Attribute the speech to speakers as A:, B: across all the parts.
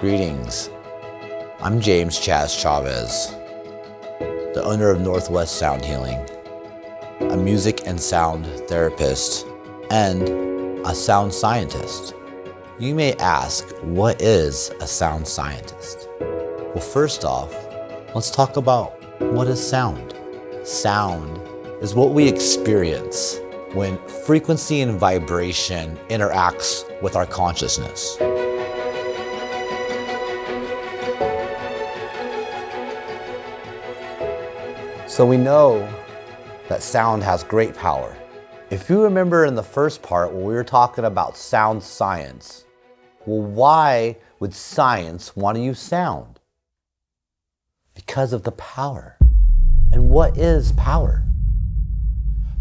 A: Greetings. I'm Chaz Chavez, the owner of Northwest Sound Healing, a music and sound therapist, and a sound scientist. You may ask, what is a sound scientist? Well, first off, let's talk about what is sound. Sound is what we experience when frequency and vibration interacts with our consciousness. So we know that sound has great power. If you remember in the first part when we were talking about sound science, well, why would science want to use sound? Because of the power. And what is power?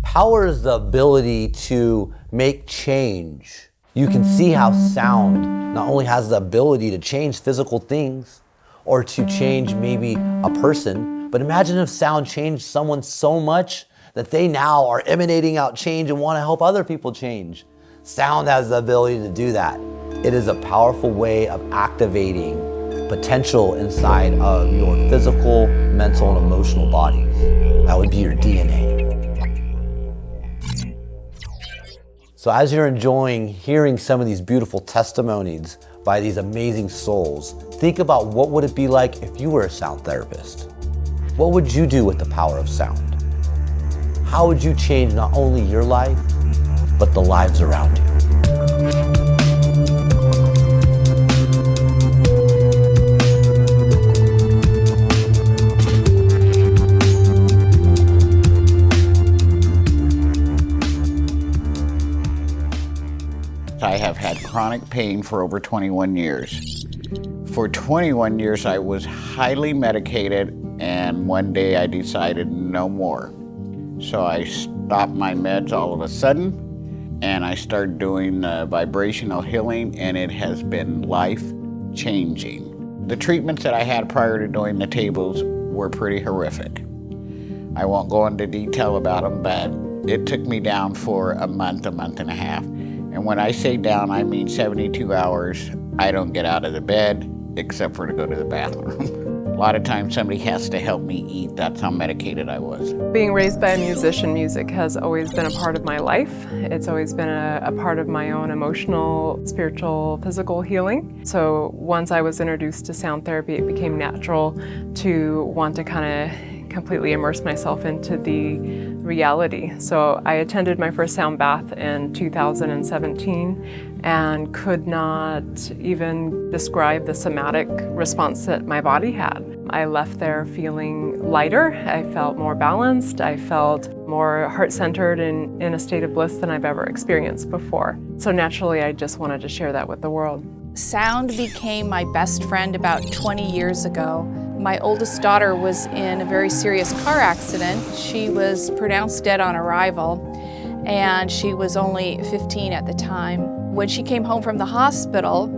A: Power is the ability to make change. You can see how sound not only has the ability to change physical things or to change maybe a person, but imagine if sound changed someone so much that they now are emanating out change and want to help other people change. Sound has the ability to do that. It is a powerful way of activating potential inside of your physical, mental, and emotional bodies. That would be your DNA. So as you're enjoying hearing some of these beautiful testimonies by these amazing souls, think about what would it be like if you were a sound therapist? What would you do with the power of sound? How would you change not only your life, but the lives around you?
B: I have had chronic pain for over 21 years. For 21 years, I was highly medicated, and one day I decided no more. So I stopped my meds all of a sudden, and I started doing vibrational healing, and it has been life-changing. The treatments that I had prior to doing the tables were pretty horrific. I won't go into detail about them, but it took me down for a month and a half. And when I say down, I mean 72 hours. I don't get out of the bed except for to go to the bathroom. A lot of times somebody has to help me eat. That's how medicated I was.
C: Being raised by a musician, music has always been a part of my life. It's always been a part of my own emotional, spiritual, physical healing. So once I was introduced to sound therapy, it became natural to want to kind of completely immerse myself into the reality. So I attended my first sound bath in 2017 and could not even describe the somatic response that my body had. I left there feeling lighter, I felt more balanced, I felt more heart-centered and in a state of bliss than I've ever experienced before. So naturally, I just wanted to share that with the world.
D: Sound became my best friend about 20 years ago. My oldest daughter was in a very serious car accident. She was pronounced dead on arrival, and she was only 15 at the time. When she came home from the hospital,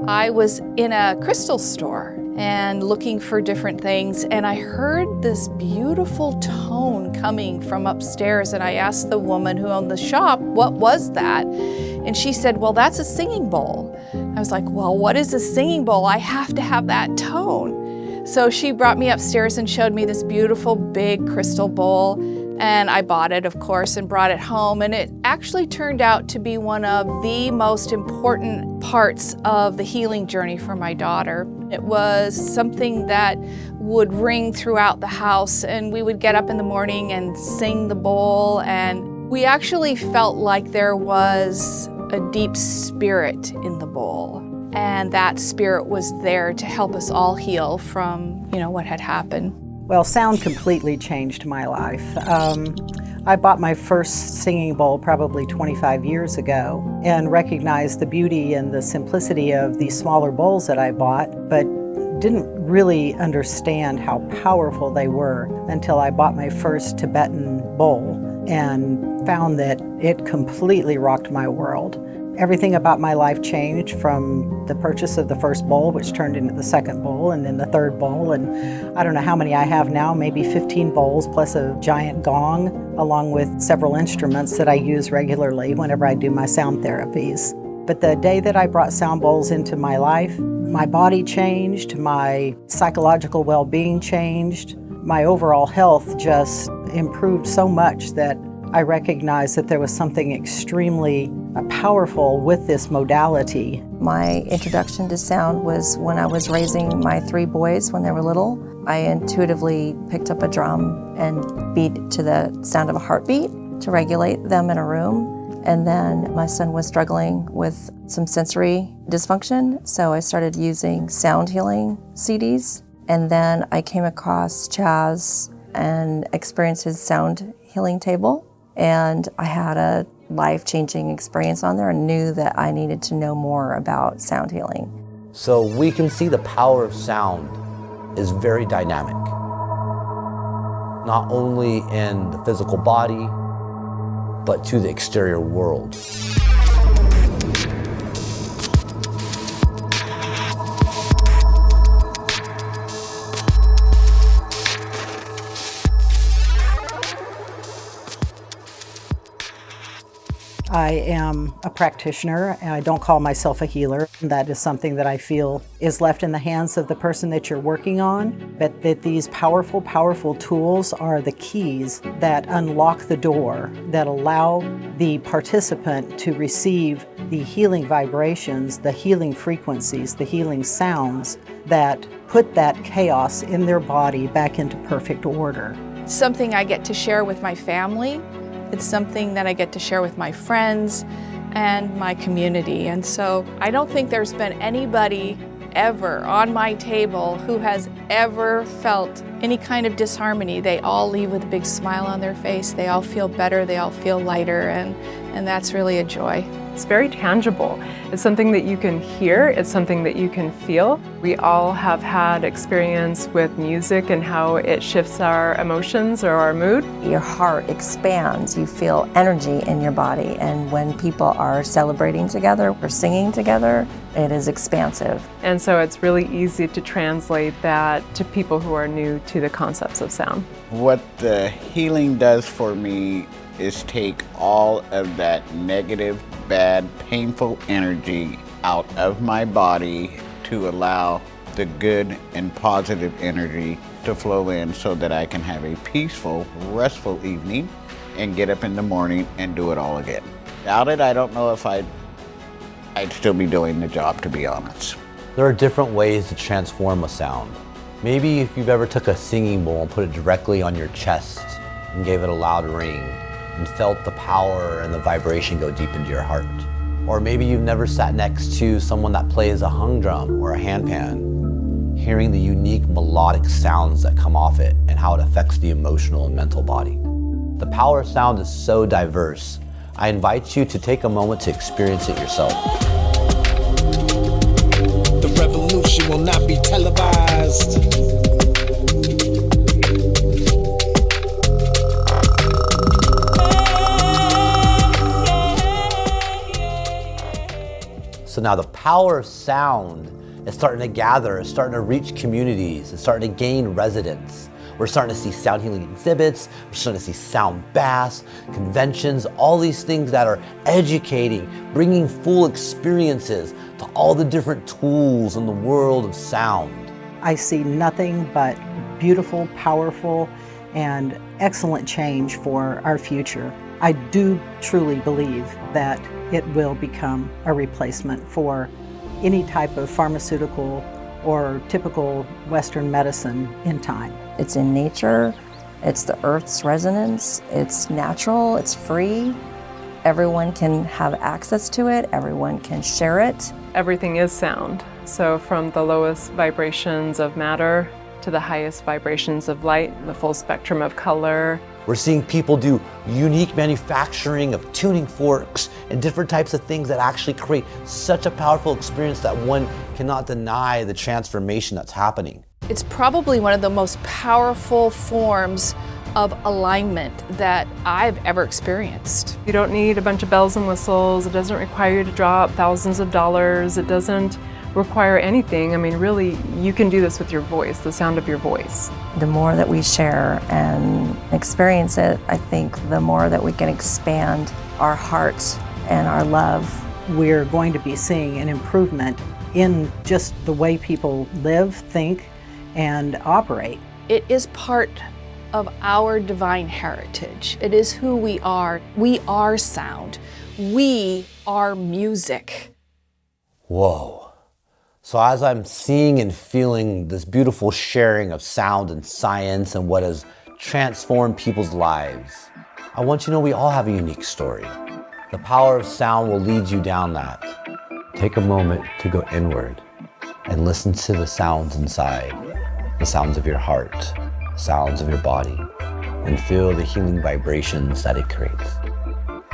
D: I was in a crystal store and looking for different things, and I heard this beautiful tone coming from upstairs, and I asked the woman who owned the shop, what was that? And she said, well, that's a singing bowl. I was like, well, what is a singing bowl? I have to have that tone. So she brought me upstairs and showed me this beautiful big crystal bowl, and I bought it, of course, and brought it home, and it actually turned out to be one of the most important parts of the healing journey for my daughter. It was something that would ring throughout the house, and we would get up in the morning and sing the bowl, and we actually felt like there was a deep spirit in the bowl. And that spirit was there to help us all heal from, what had happened.
E: Well, sound completely changed my life. I bought my first singing bowl probably 25 years ago and recognized the beauty and the simplicity of these smaller bowls that I bought, but didn't really understand how powerful they were until I bought my first Tibetan bowl and found that it completely rocked my world. Everything about my life changed from the purchase of the first bowl, which turned into the second bowl, and then the third bowl, and I don't know how many I have now, maybe 15 bowls plus a giant gong, along with several instruments that I use regularly whenever I do my sound therapies. But the day that I brought sound bowls into my life, my body changed, my psychological well-being changed, my overall health just improved so much that I recognized that there was something extremely powerful with this modality.
F: My introduction to sound was when I was raising my 3 boys when they were little. I intuitively picked up a drum and beat to the sound of a heartbeat to regulate them in a room. And then my son was struggling with some sensory dysfunction, so I started using sound healing CDs. And then I came across Chaz and experienced his sound healing table. And I had a life-changing experience on there and knew that I needed to know more about sound healing.
A: So we can see the power of sound is very dynamic, not only in the physical body, but to the exterior world.
E: I am a practitioner, and I don't call myself a healer. That is something that I feel is left in the hands of the person that you're working on, but that these powerful, powerful tools are the keys that unlock the door, that allow the participant to receive the healing vibrations, the healing frequencies, the healing sounds that put that chaos in their body back into perfect order.
D: It's something I get to share with my family. It's something that I get to share with my friends and my community. And so I don't think there's been anybody ever on my table who has ever felt any kind of disharmony. They all leave with a big smile on their face. They all feel better. They all feel lighter. And that's really a joy.
C: It's very tangible. It's something that you can hear. It's something that you can feel. We all have had experience with music and how it shifts our emotions or our mood.
F: Your heart expands, you feel energy in your body, and when people are celebrating together or singing together, it is expansive.
C: And so it's really easy to translate that to people who are new to the concepts of sound.
B: What the healing does for me is take all of that negative, bad, painful energy out of my body to allow the good and positive energy to flow in so that I can have a peaceful, restful evening and get up in the morning and do it all again. Without it, I don't know if I'd still be doing the job, to be honest.
A: There are different ways to transform a sound. Maybe if you've ever took a singing bowl and put it directly on your chest and gave it a loud ring and felt the power and the vibration go deep into your heart. Or maybe you've never sat next to someone that plays a hung drum or a handpan, hearing the unique melodic sounds that come off it and how it affects the emotional and mental body. The power of sound is so diverse. I invite you to take a moment to experience it yourself.
G: The revolution will not be televised.
A: So now the power of sound is starting to gather, it's starting to reach communities, it's starting to gain resonance. We're starting to see sound healing exhibits, we're starting to see sound baths, conventions, all these things that are educating, bringing full experiences to all the different tools in the world of sound.
E: I see nothing but beautiful, powerful, and excellent change for our future. I do truly believe that it will become a replacement for any type of pharmaceutical or typical Western medicine in time.
F: It's in nature, it's the earth's resonance, it's natural, it's free. Everyone can have access to it, everyone can share it.
C: Everything is sound. So from the lowest vibrations of matter to the highest vibrations of light, the full spectrum of color.
A: We're seeing people do unique manufacturing of tuning forks and different types of things that actually create such a powerful experience that one cannot deny the transformation that's happening.
D: It's probably one of the most powerful forms of alignment that I've ever experienced.
C: You don't need a bunch of bells and whistles. It doesn't require you to drop thousands of dollars. It doesn't require anything. I mean, really, you can do this with your voice, the sound of your voice.
F: The more that we share and experience it, I think the more that we can expand our hearts and our love
E: we're going to be seeing an improvement in just the way people live, think, and operate.
D: It is part of our divine heritage. It is who we are. We are sound. We are music.
A: Whoa. So as I'm seeing and feeling this beautiful sharing of sound and science and what has transformed people's lives, I want you to know we all have a unique story. The power of sound will lead you down that. Take a moment to go inward and listen to the sounds inside, the sounds of your heart, the sounds of your body, and feel the healing vibrations that it creates.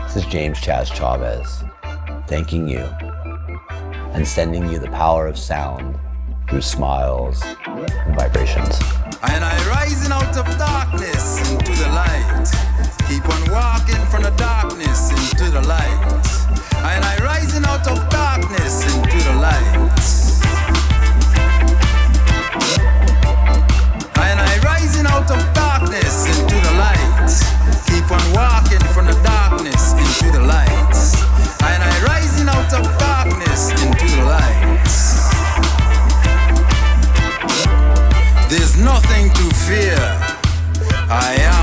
A: This is James Chaz Chavez, thanking you and sending you the power of sound through smiles and vibrations.
H: And I rising out of darkness into the light. Keep on walking from the darkness into the light. And I rising out of darkness into the light. And I rising out of darkness into the light. Keep on walking from the darkness into the light. And I rising out of darkness into the light. There's nothing to fear. I am